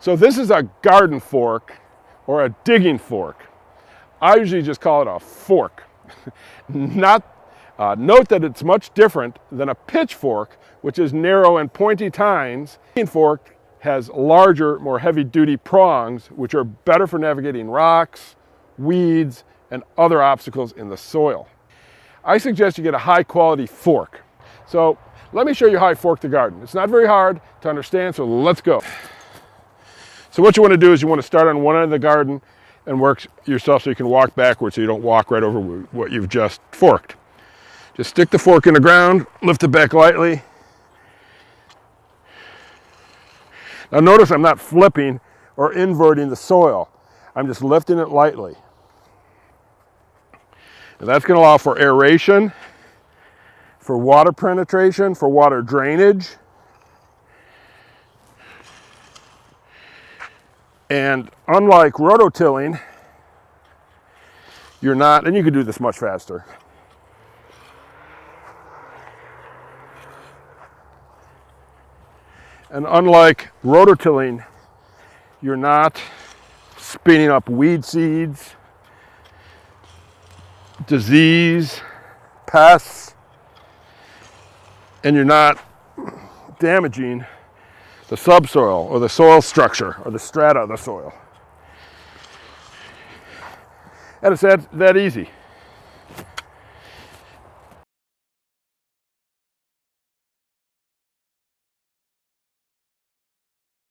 So this is a garden fork or a digging fork. I usually just call it a fork. Note that it's much different than a pitchfork, which is narrow and pointy tines. A digging fork has larger, more heavy-duty prongs, which are better for navigating rocks, weeds, and other obstacles in the soil. I suggest you get a high-quality fork. So let me show you how I fork the garden. It's not very hard to understand, so let's go. So what you want to do is you want to start on one end of the garden and work yourself so you can walk backwards so you don't walk right over what you've just forked. Just stick the fork in the ground, lift it back lightly. Now notice I'm not flipping or inverting the soil. I'm just lifting it lightly. And that's going to allow for aeration, for water penetration, for water drainage. And unlike rototilling, you're not, and you can do this much faster. And unlike rototilling, you're not spinning up weed seeds, disease, pests, and you're not damaging the subsoil or the soil structure or the strata of the soil. And it's that easy.